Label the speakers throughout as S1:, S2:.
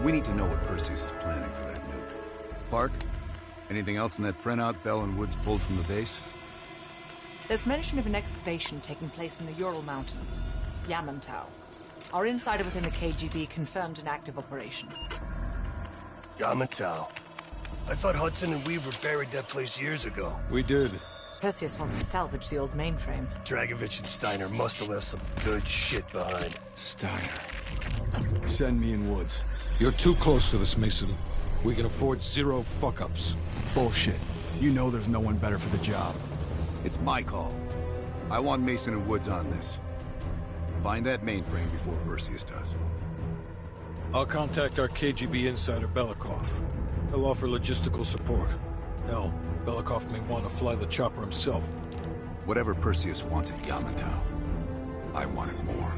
S1: We need to know what Perseus is planning for that nuke. Park? Anything else in that printout Bell and Woods pulled from the base?
S2: There's mention of an excavation taking place in the Ural Mountains, Yamantau. Our insider within the KGB confirmed an active operation.
S3: Yamantau. I thought Hudson and Weaver buried that place years ago.
S4: We did.
S2: Perseus wants to salvage the old mainframe.
S3: Dragovich and Steiner must have left some good shit behind.
S1: Steiner. Send me in Woods.
S4: You're too close to this, Mason. We can afford zero fuck-ups.
S1: Bullshit. You know there's no one better for the job. It's my call. I want Mason and Woods on this. Find that mainframe before Perseus does.
S4: I'll contact our KGB insider, Belikov. He'll offer logistical support. Hell, Belikov may want to fly the chopper himself.
S1: Whatever Perseus wants at Yamantau, I want it more.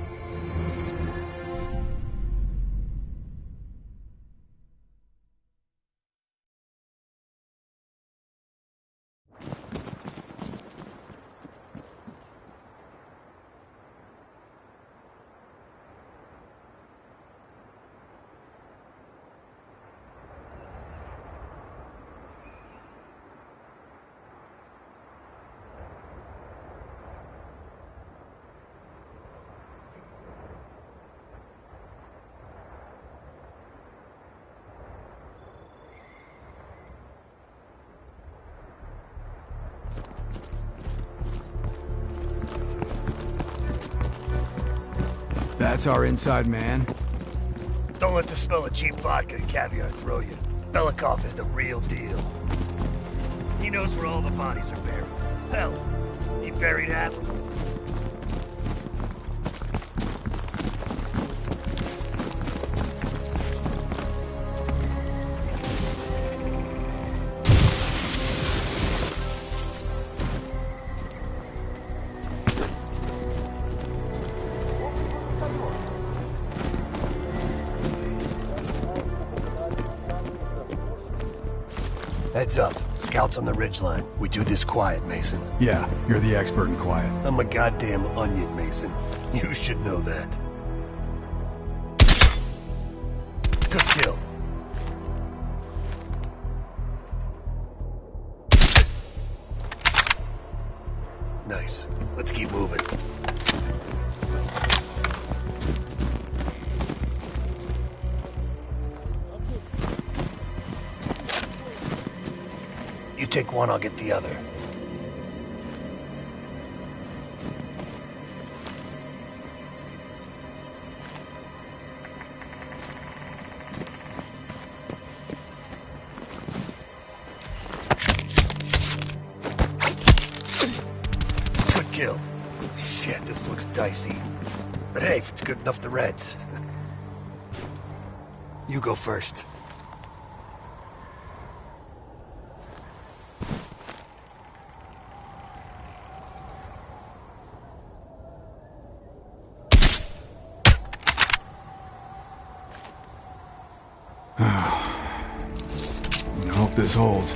S1: That's our inside man?
S3: Don't let the smell of cheap vodka and caviar throw you. Belikov is the real deal. He knows where all the bodies are buried. Hell, he buried half of them. Heads up. Scouts on the ridgeline. We do this quiet, Mason.
S1: Yeah, you're the expert in quiet.
S3: I'm a goddamn onion, Mason. You should know that. Good kill. Nice. Let's keep moving. You take one, I'll get the other. Good kill. Shit, this looks dicey. But hey, if it's good enough, the Reds. You go first.
S1: I hope this holds.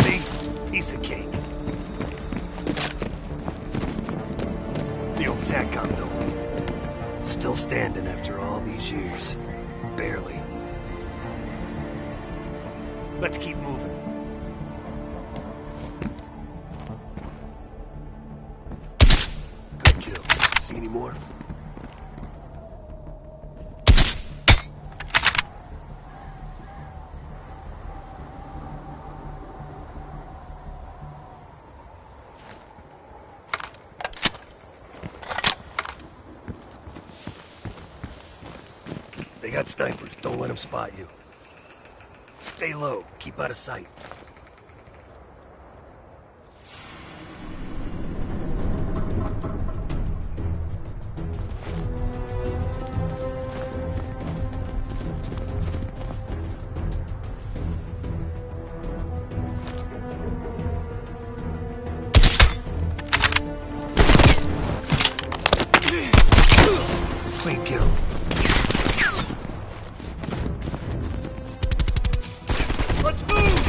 S3: See? Piece of cake. The old SATCOM building. Still standing after all these years. Barely. Let's keep moving. Good kill. See any more? They got snipers. Don't let them spot you. Stay low. Keep out of sight. Clean kill. Let's move!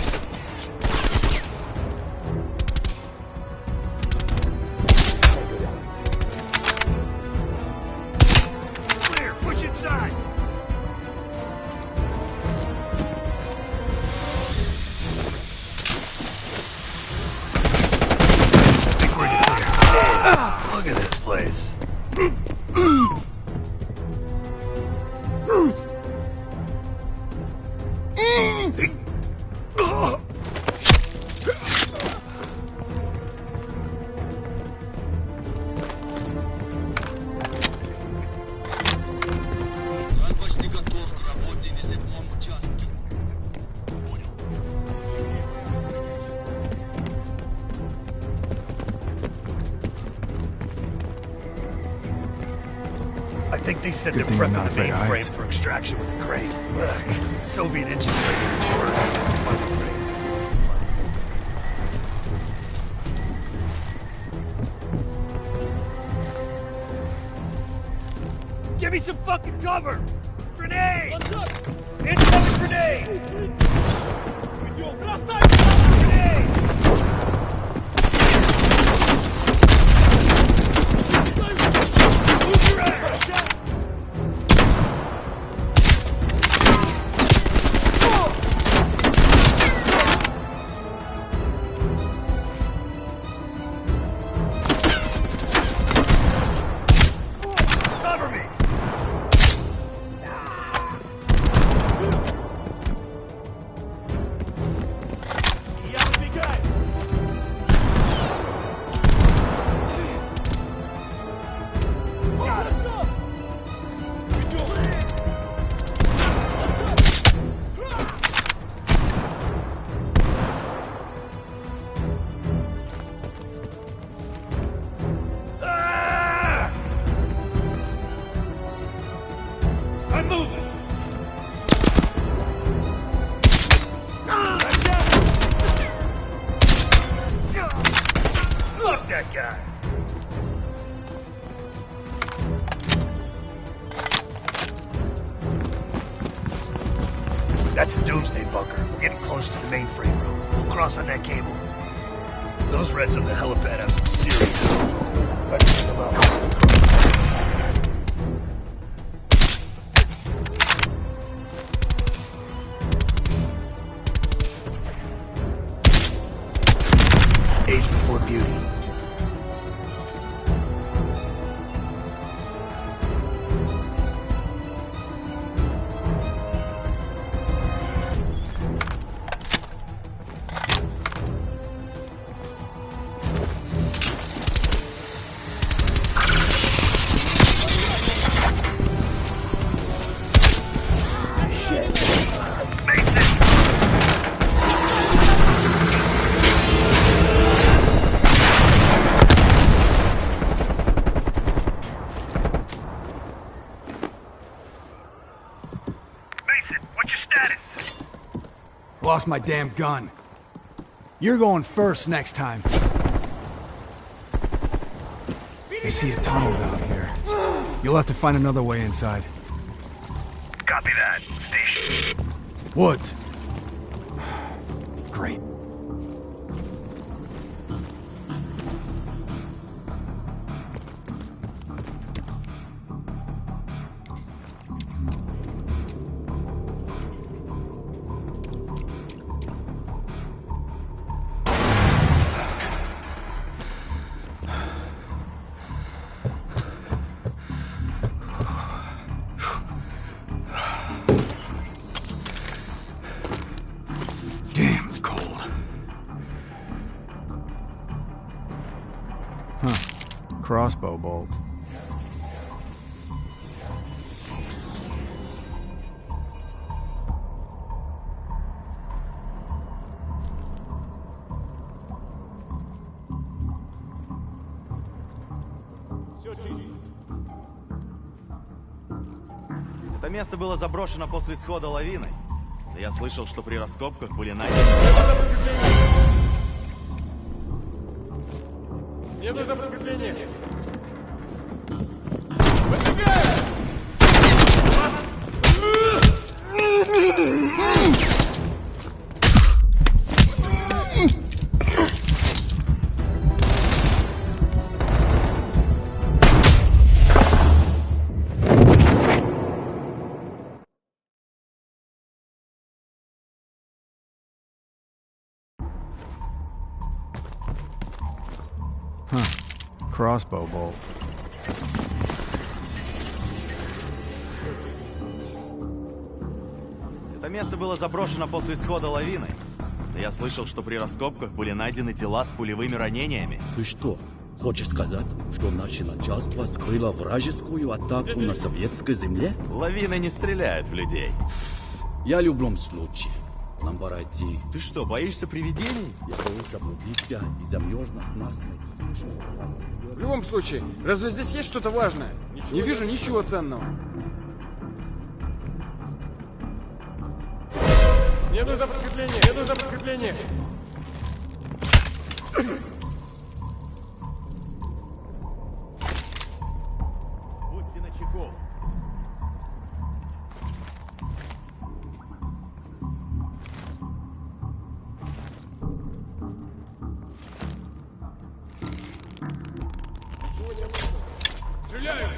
S3: I think they said they're
S1: Good thing I'm
S3: prepping
S1: not
S3: the
S1: afraid of
S3: mainframe
S1: heights.
S3: for extraction with the crane. Ugh, Soviet engineering is the worst. Fucking crane. Give me some fucking cover! Grenade! Incoming grenade! Grenade! Move your ass! Cover me! I'm moving! Fuck that guy! That's the Doomsday bunker. We're getting close to the mainframe room. We'll cross on that cable. Those Reds on the helipad have some serious problems. Better take them out. Age before beauty.
S1: Lost my damn gun. You're going first next time. I see a tunnel down here. You'll have to find another way inside.
S3: Copy that. Station.
S1: Woods. Great. Damn, it's cold. Huh. Crossbow bolt.
S5: Это место было заброшено после схода лавины. Я слышал, что при раскопках были найдены...
S4: Мне нужно подкрепление.
S1: Crossbow bolt.
S5: Это место было заброшено после схода лавины. Да я слышал, что при раскопках были найдены тела с пулевыми ранениями.
S6: Ты что, хочешь сказать, что наше начальство скрыло вражескую атаку на советской земле?
S5: Лавины не стреляют в людей.
S6: Я в любом случае. Нам пора идти.
S5: Ты что, боишься привидений?
S6: Я боюсь заблудиться и замерзнуть нас.
S7: В любом случае, разве здесь есть что-то важное? Не вижу ничего ценного. Мне нужно подкрепление! Мне нужно подкрепление!
S5: Будьте начеку.
S7: Ничего не нужно. Стреляю!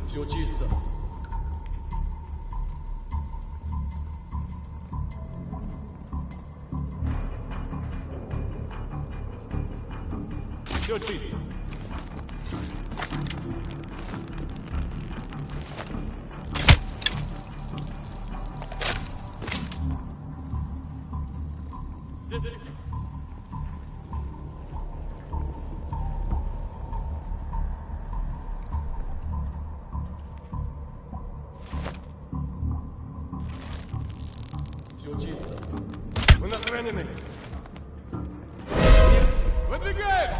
S6: Все чисто.
S7: Все чисто.
S6: Все чисто.
S7: У нас раненый. Выдвигаем!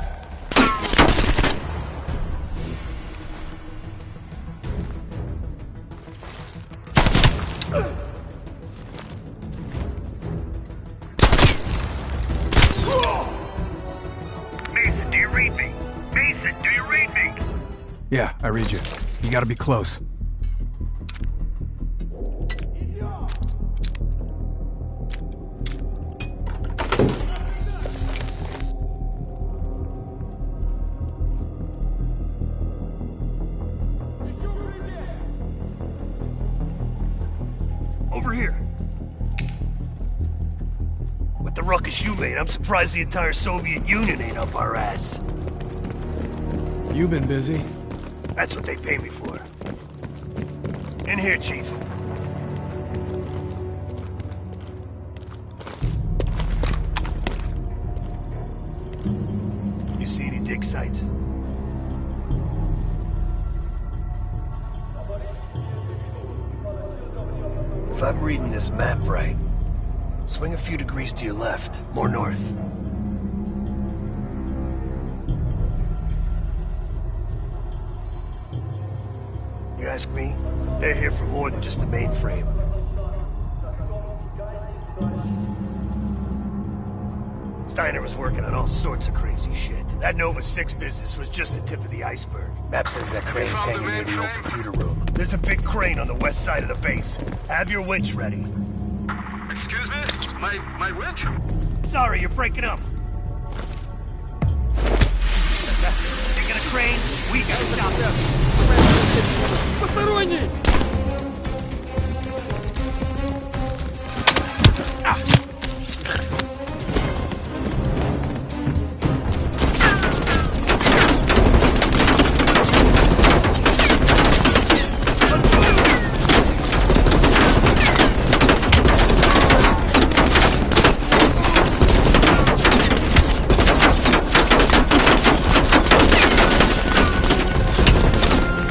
S3: Mason, do you read me? Mason, do you read me?
S1: Yeah, I read you. You gotta be close.
S3: Over here. With the ruckus you made, I'm surprised the entire Soviet Union ain't up our ass.
S1: You've been busy.
S3: That's what they pay me for. In here, Chief. You see any dig sites? If I'm reading this map right, swing a few degrees to your left, more north. You ask me, they're here for more than just the mainframe. Steiner was working on all sorts of crazy shit. That Nova 6 business was just the tip of the iceberg. Map says that crane's hanging near the old computer room. There's a big crane on the west side of the base. Have your winch ready.
S8: Excuse me? My winch?
S3: Sorry, you're breaking up. You got a crane? We gotta stop them.
S7: Посторонний!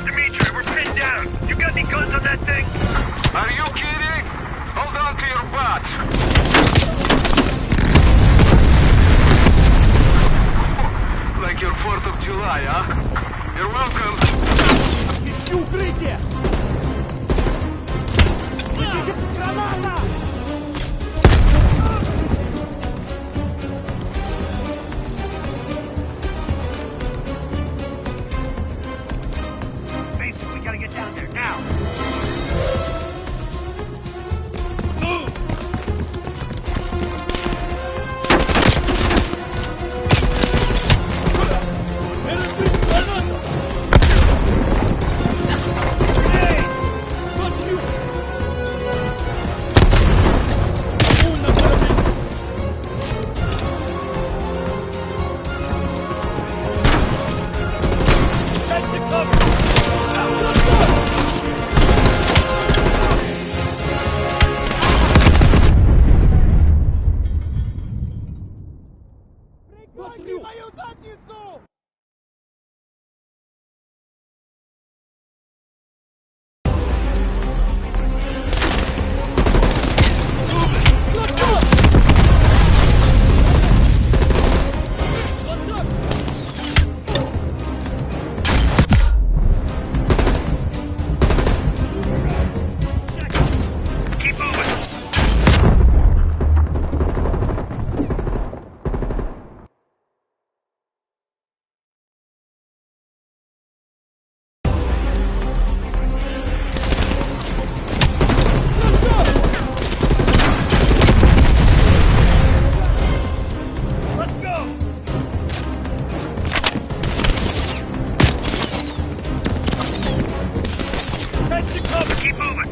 S3: Dimitri, we're pinned down. You got any guns Keep moving.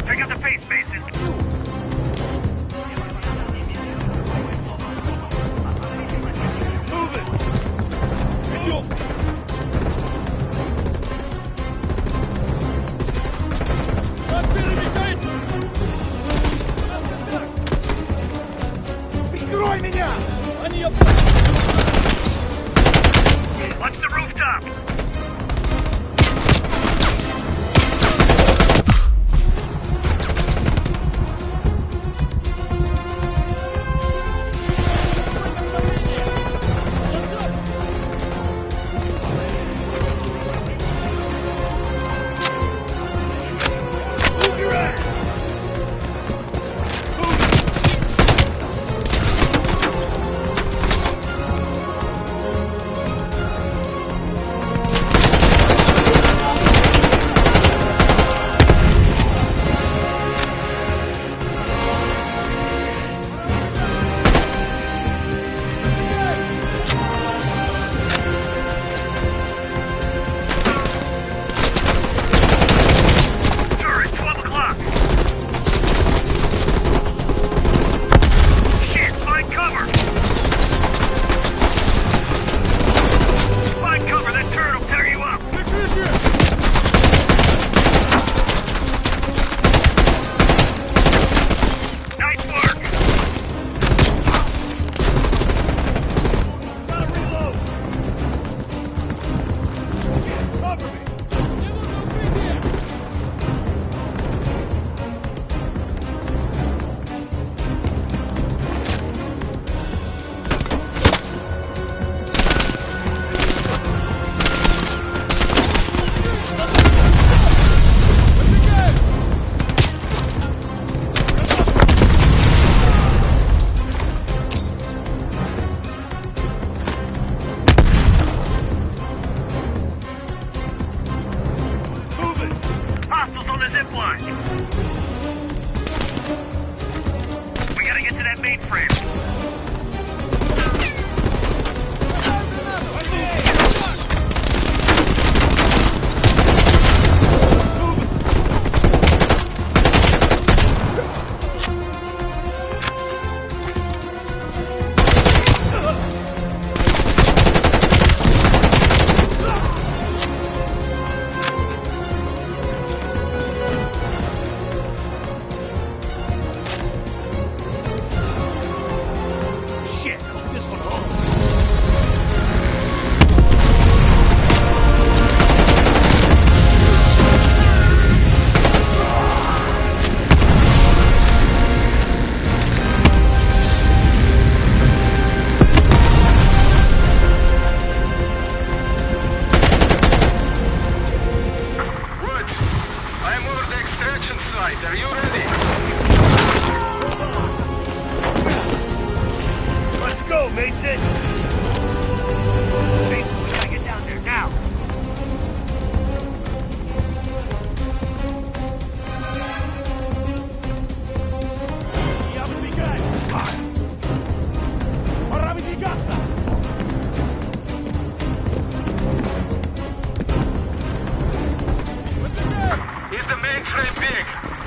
S3: Pick up the pace, Mason. Move it.
S7: Прикрой меня!
S3: Watch the rooftop. Move your ass. Sir, it's 12 o'clock. Shit, find cover. Find cover, that turret will tear you up. Nice work. Gotta reload. Cover me. Move it! Hostiles on the zip line! We gotta get to that mainframe. Shit, hope this one holds.
S8: Woods, I am over the extraction site. Are you ready?
S3: Let's go, Mason! Mason, we gotta get down there now!
S7: Пора выдвигаться!
S8: Is the mainframe big?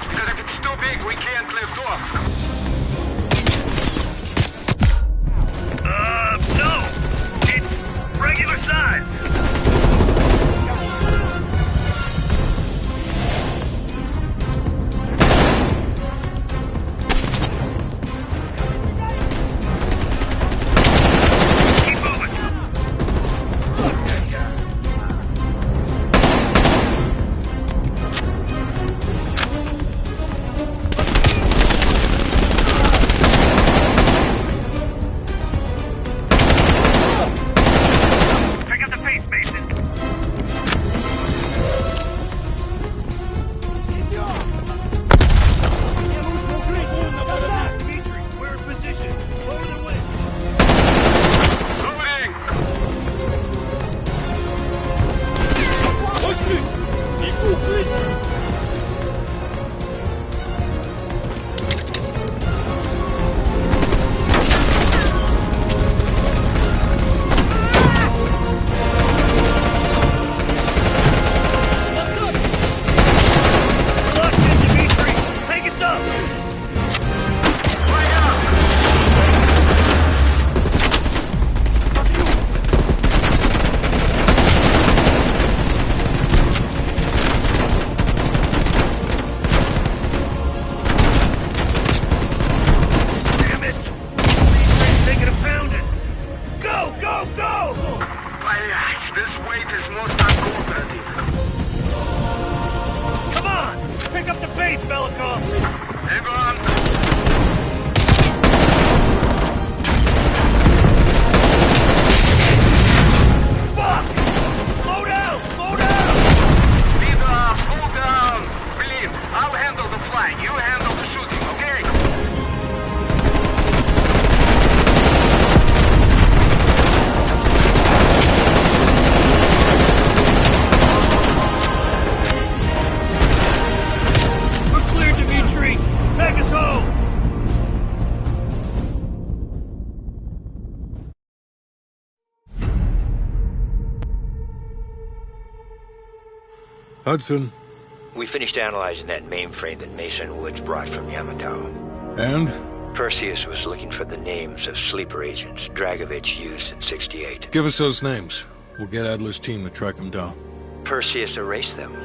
S8: Because if it's too big, we can't lift off.
S3: No! It's regular size! Keep moving! Pick up the pace, Mason! Belakov!
S8: Everyone,
S3: Fuck! Slow down! Slow down!
S8: speed up, cool down. Please, I'll handle the flying. You handle the shooting, okay?
S3: We're clear, Dimitri! Take us home!
S4: Hudson.
S9: We finished analyzing that mainframe that Mason Woods brought from Yamato.
S4: And?
S9: Perseus was looking for the names of sleeper agents Dragovich used in 68.
S4: Give us those names. We'll get Adler's team to track them down.
S9: Perseus erased them.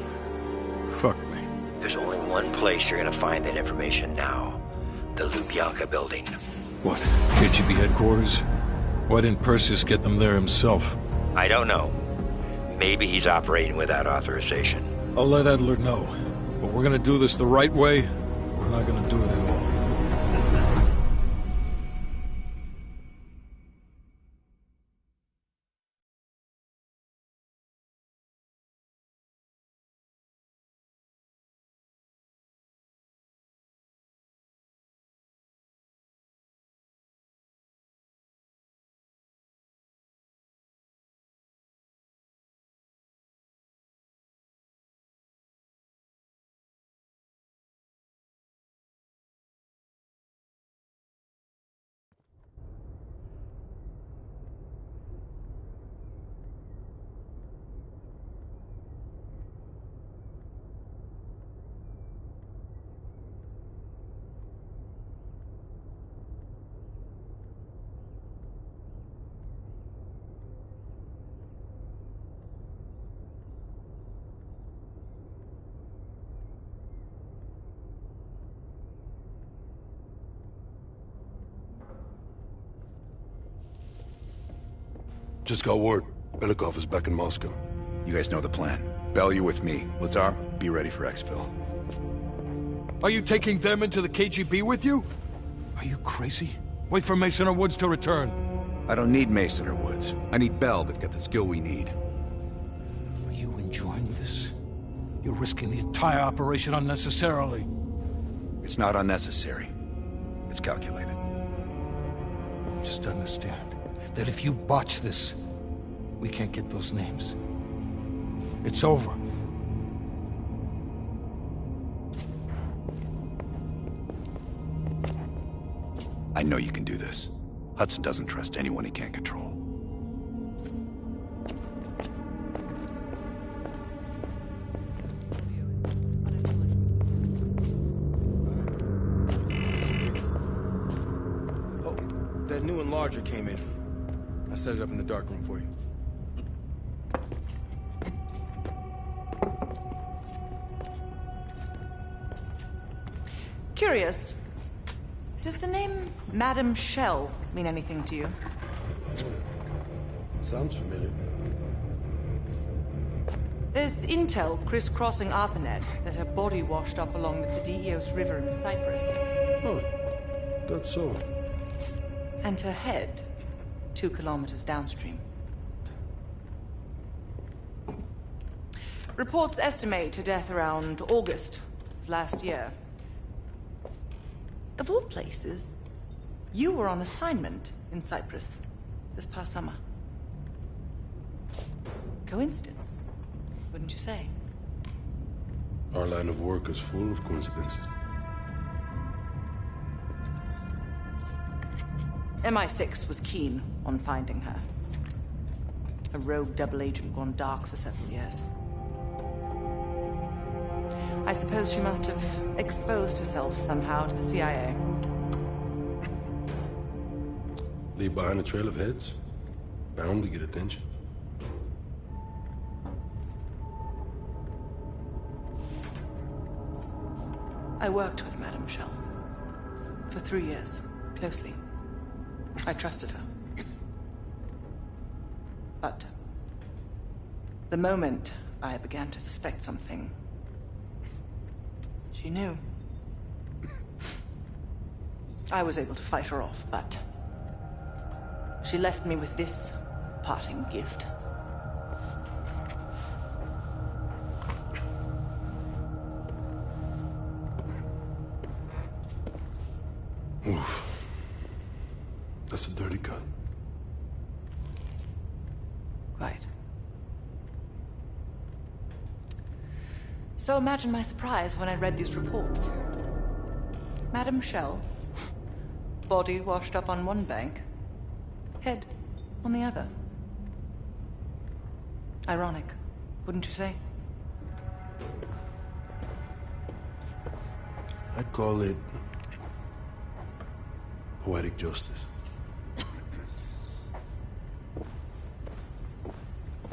S4: Fuck me.
S9: There's only one place you're gonna find that information now. The Lubyanka building.
S4: What? KGB headquarters? Why didn't Perseus get them there himself?
S9: I don't know. Maybe he's operating without authorization.
S4: I'll let Adler know. But we're gonna do this the right way, or we're not gonna do it at all.
S1: Just got word. Belakov is back in Moscow. You guys know the plan. Bell, you're with me. Lazar, be ready for exfil.
S4: Are you taking them into the KGB with you? Are you crazy? Wait for Mason or Woods to return.
S1: I don't need Mason or Woods. I need Bell to get the skill we need.
S4: Are you enjoying this? You're risking the entire operation unnecessarily.
S1: It's not unnecessary. It's calculated.
S4: Just understand that if you botch this, we can't get those names. It's over.
S1: I know you can do this. Hudson doesn't trust anyone he can't control.
S10: Oh, that new enlarger came in. I set it up in the dark room for you.
S2: Curious. Does the name Madam Shell mean anything to you?
S10: Sounds familiar.
S2: There's intel crisscrossing ARPANET that her body washed up along the Pedios River in Cyprus.
S10: Huh. That's so.
S2: And her head 2 kilometers downstream. Reports estimate her death around August of last year. Of all places, you were on assignment in Cyprus this past summer. Coincidence, wouldn't you say?
S10: Our line of work is full of coincidences.
S2: MI6 was keen on finding her. A rogue double agent gone dark for several years. I suppose she must have exposed herself somehow to the CIA.
S10: Leave behind a trail of heads. Bound to get attention.
S2: I worked with Madame Shell for 3 years, closely. I trusted her. But the moment I began to suspect something, she knew. I was able to fight her off, but she left me with this parting gift.
S11: Oof. That's a dirty cut.
S2: Quite. So imagine my surprise when I read these reports. Madame Shell, body washed up on one bank, head on the other. Ironic, wouldn't you say?
S11: I'd call it poetic justice.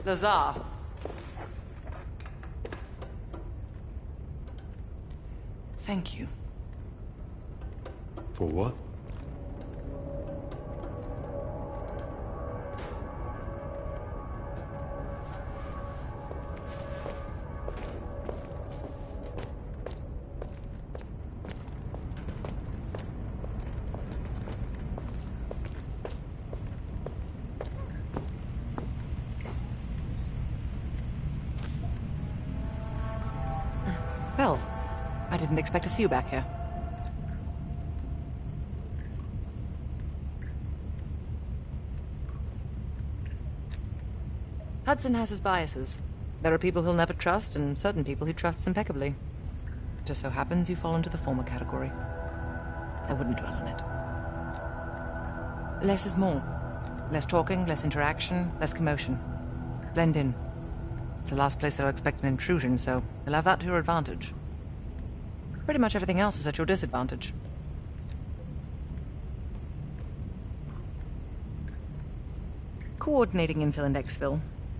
S2: Lazar. Thank you.
S11: For what?
S2: Well, I didn't expect to see you back here. Hudson has his biases. There are people he'll never trust, and certain people he trusts impeccably. Just so happens you fall into the former category. I wouldn't dwell on it. Less is more. Less talking, less interaction, less commotion. Blend in. It's the last place they'll expect an intrusion, so you'll have that to your advantage. Pretty much everything else is at your disadvantage. Coordinating infill and exfil.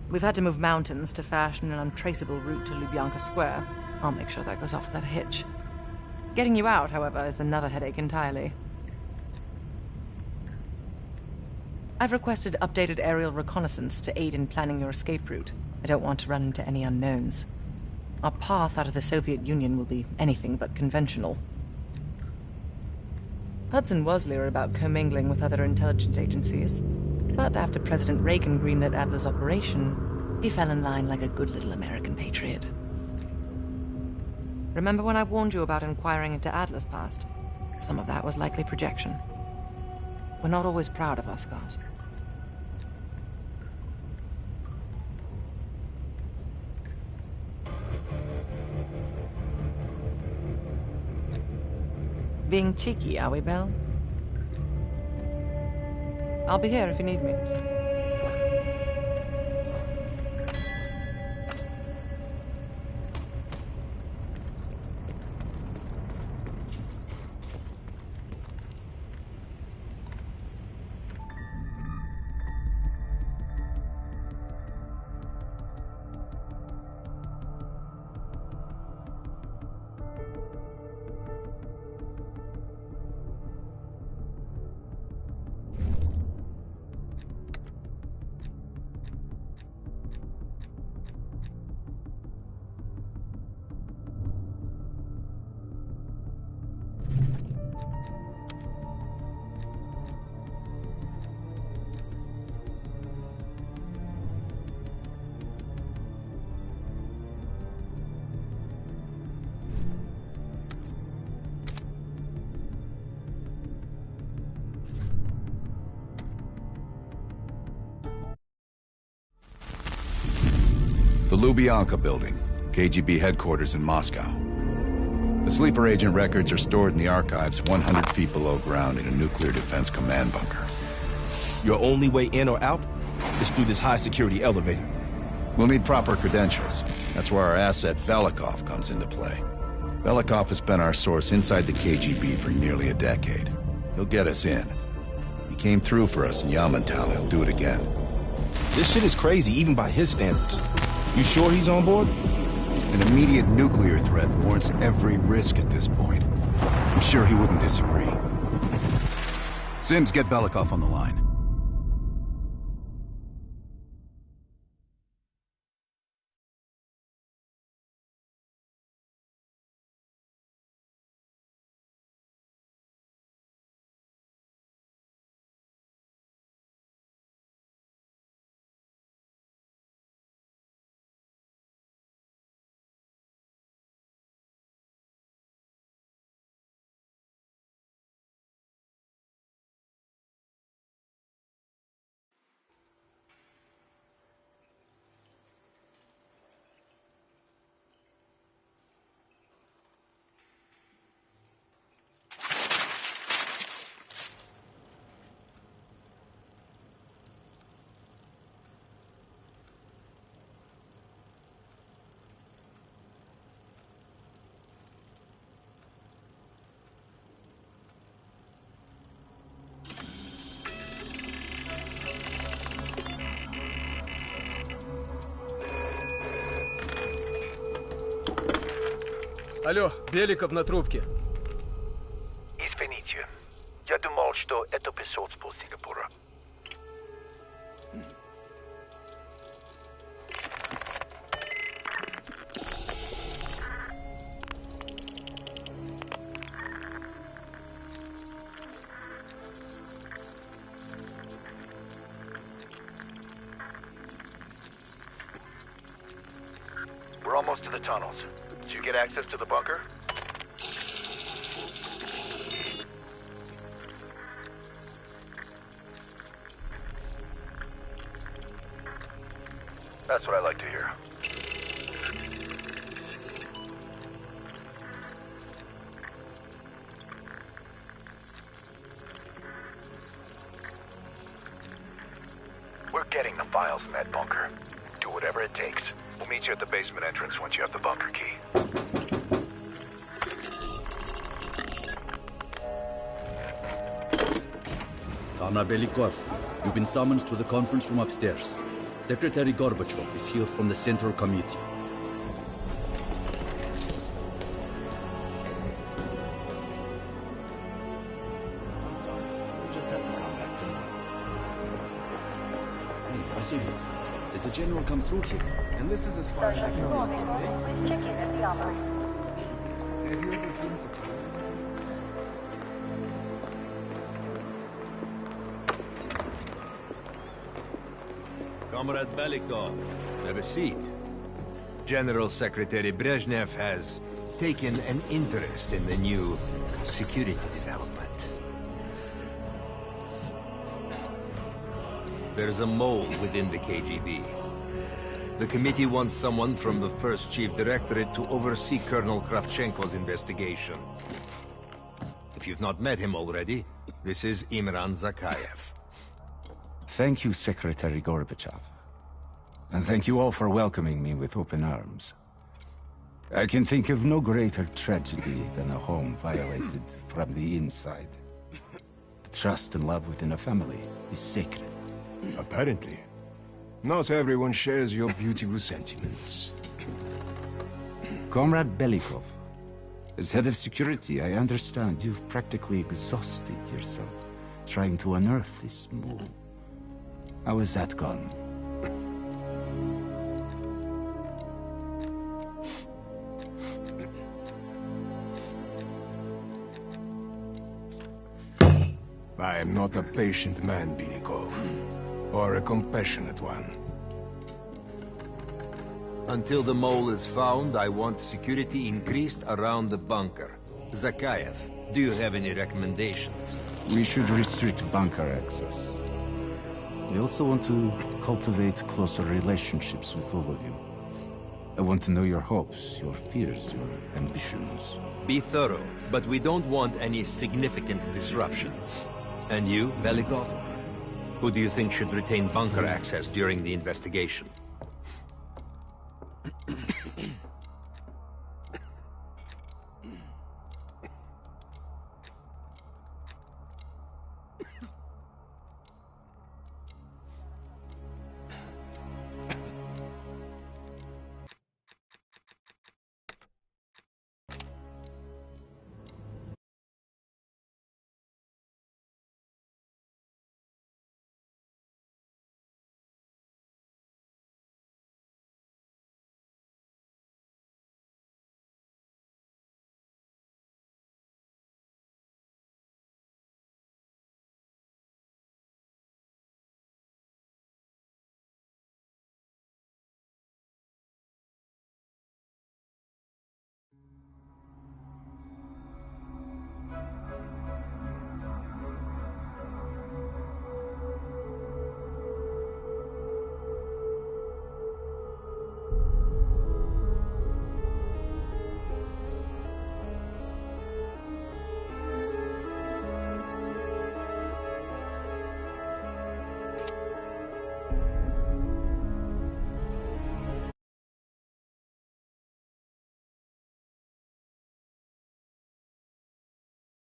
S2: We've had to move mountains to fashion an untraceable route to Lubyanka Square. I'll make sure that goes off without a hitch. Getting you out, however, is another headache entirely. I've requested updated aerial reconnaissance to aid in planning your escape route. I don't want to run into any unknowns. Our path out of the Soviet Union will be anything but conventional. Hudson was leery about commingling with other intelligence agencies, but after President Reagan greenlit Adler's operation, he fell in line like a good little American patriot. Remember when I warned you about inquiring into Adler's past? Some of that was likely projection. We're not always proud of our scars. Being cheeky, are we, Belle? I'll be here if you need me.
S1: The Lubyanka building, KGB headquarters in Moscow. The sleeper agent records are stored in the archives 100 feet below ground in a nuclear defense command bunker.
S10: Your only way in or out is through this high-security elevator.
S1: We'll need proper credentials. That's where our asset Belikov comes into play. Belikov has been our source inside the KGB for nearly a decade. He'll get us in. He came through for us in Yamantau. He'll do it again.
S10: This shit is crazy, even by his standards. You sure he's on board?
S1: An immediate nuclear threat warrants every risk at this point. I'm sure he wouldn't disagree. Sims, get Belikov on the line.
S7: Алло, Беликов на трубке.
S12: Извините. Я думал, что это посольство Сингапура.
S13: We're almost to the tunnels. Did you get access to the bunker? That's what I like to hear. We're getting the files in that bunker. Do whatever it takes. We'll meet you at the basement entrance once you have the bunker key.
S6: Comrade Belikov, you've been summoned to the conference room upstairs. Secretary Gorbachev is here from the Central Committee.
S5: I'm sorry. We'll just have to come back tomorrow.
S6: Hey, Vasily, did the general come through here?
S7: And this is as far as I can take it, eh?
S14: Have you ever dreamed before?
S15: Comrade Belikov, have a seat. General Secretary Brezhnev has taken an interest in the new security development. There's a mole within the KGB. The committee wants someone from the first Chief Directorate to oversee Colonel Kravchenko's investigation. If you've not met him already, this is Imran Zakayev.
S16: Thank you, Secretary Gorbachev. And thank you all for welcoming me with open arms. I can think of no greater tragedy than a home violated from the inside. The trust and love within a family is sacred.
S17: Apparently. Not everyone shares your beautiful sentiments.
S16: Comrade Belikov, as head of security, I understand you've practically exhausted yourself trying to unearth this mole. How has that gone?
S17: I am not a patient man, Belikov, or a compassionate one.
S15: Until the mole is found, I want security increased around the bunker. Zakayev, do you have any recommendations?
S16: We should restrict bunker access. We also want to cultivate closer relationships with all of you. I want to know your hopes, your fears, your ambitions.
S15: Be thorough, but we don't want any significant disruptions. And you, Belikov? Who do you think should retain bunker access during the investigation?